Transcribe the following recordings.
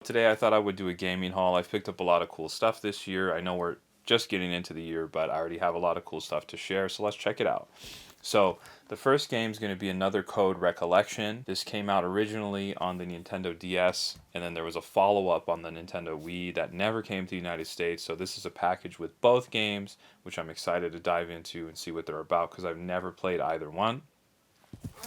Today I thought I would do a gaming haul. I've picked up a lot of cool stuff this year. I know we're just getting into the year, but I already have a lot of cool stuff to share, so let's check it out. So, the first game is going to be another Code Recollection. This came out originally on the Nintendo DS, and then there was a follow-up on the Nintendo Wii that never came to the United States, so this is a package with both games, which I'm excited to dive into and see what they're about, because I've never played either one.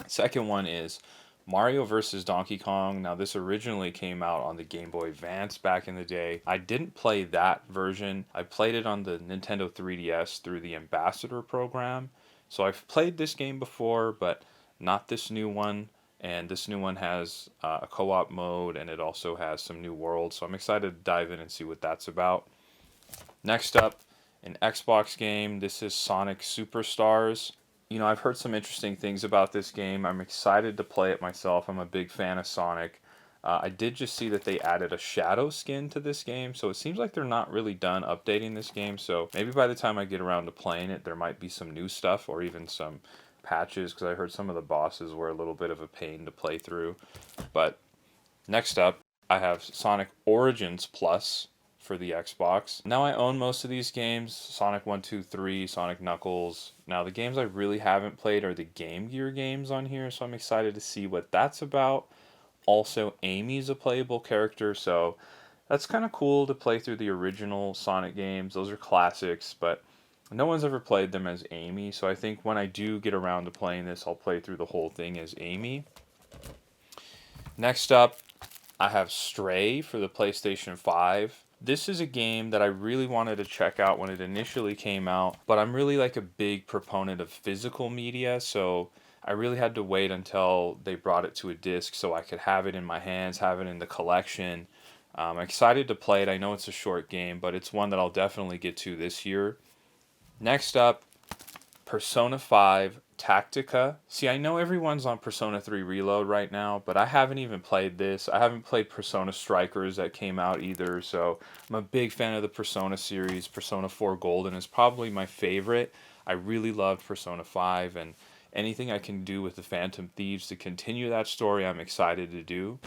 Second one is Mario vs. Donkey Kong. Now, this originally came out on the Game Boy Advance back in the day. I didn't play that version. I played it on the Nintendo 3DS through the Ambassador program. So I've played this game before, but not this new one. And this new one has a co-op mode, and it also has some new worlds. So I'm excited to dive in and see what that's about. Next up, an Xbox game. This is Sonic Superstars. I've heard some interesting things about this game. I'm excited to play it myself. I'm a big fan of Sonic. I did just see that they added a shadow skin to this game, so it seems like they're not really done updating this game. So maybe by the time I get around to playing it, there might be some new stuff or even some patches, because I heard some of the bosses were a little bit of a pain to play through. But next up, I have Sonic Origins Plus for the Xbox. Now I own most of these games, Sonic 1, 2, 3, Sonic Knuckles. Now the games I really haven't played are the Game Gear games on here, so I'm excited to see what that's about. Also, Amy's a playable character, so that's kind of cool to play through the original Sonic games. Those are classics, but no one's ever played them as Amy, so I think when I do get around to playing this, I'll play through the whole thing as Amy. Next up, I have Stray for the PlayStation 5. This is a game that I really wanted to check out when it initially came out, but I'm really like a big proponent of physical media, so I really had to wait until they brought it to a disc so I could have it in my hands, have it in the collection. I'm excited to play it. I know it's a short game, but it's one that I'll definitely get to this year. Next up, Persona 5 Tactica. See, I know everyone's on Persona 3 Reload right now, but I haven't even played this. I haven't played Persona Strikers that came out either, so I'm a big fan of the Persona series. Persona 4 Golden is probably my favorite. I really loved Persona 5, and anything I can do with the Phantom Thieves to continue that story, I'm excited to do.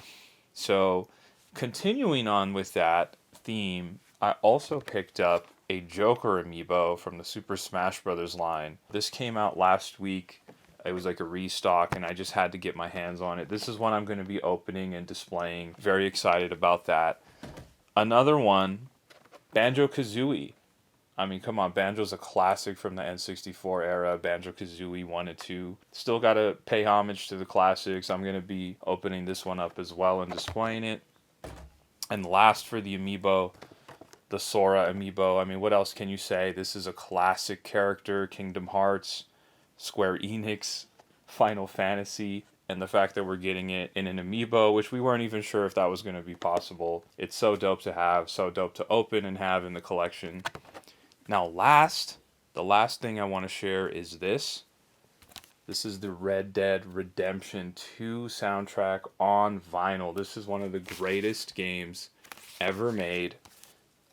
So, continuing on with that theme, I also picked up a Joker amiibo from the Super Smash Bros. Line. This came out last week. It was like a restock, and I just had to get my hands on it. This is one I'm going to be opening and displaying. Very excited about that. Another one, Banjo-Kazooie. I mean, come on, Banjo's a classic from the N64 era. Banjo-Kazooie 1 and 2. Still got to pay homage to the classics. I'm going to be opening this one up as well and displaying it. And last for the amiibo, the Sora amiibo. I mean, what else can you say? This is a classic character, Kingdom Hearts, Square Enix, Final Fantasy, and the fact that we're getting it in an amiibo, which we weren't even sure if that was going to be possible. It's so dope to have, so dope to open and have in the collection. Now, the last thing I want to share is this. This is the Red Dead Redemption 2 soundtrack on vinyl. This is one of the greatest games ever made.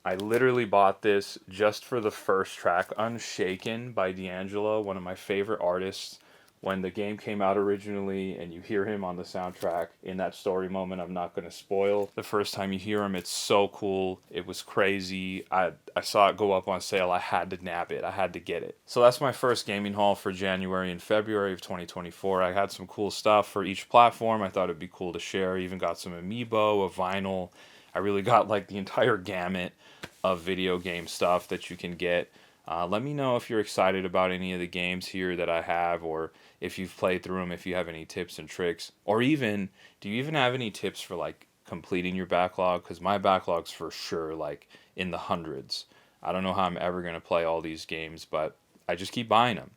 I literally bought this just for the first track, Unshaken by D'Angelo, one of my favorite artists. When the game came out originally and you hear him on the soundtrack in that story moment, I'm not going to spoil. The first time you hear him, it's so cool. It was crazy. I saw it go up on sale. I had to nab it. I had to get it. So that's my first gaming haul for January and February of 2024. I had some cool stuff for each platform. I thought it'd be cool to share. I even got some amiibo, a vinyl. I really got like the entire gamut of video game stuff that you can get. Let me know if you're excited about any of the games here that I have, or if you've played through them, if you have any tips and tricks, or even, do you even have any tips for like completing your backlog? Because my backlog's for sure like in the hundreds. I don't know how I'm ever going to play all these games, but I just keep buying them.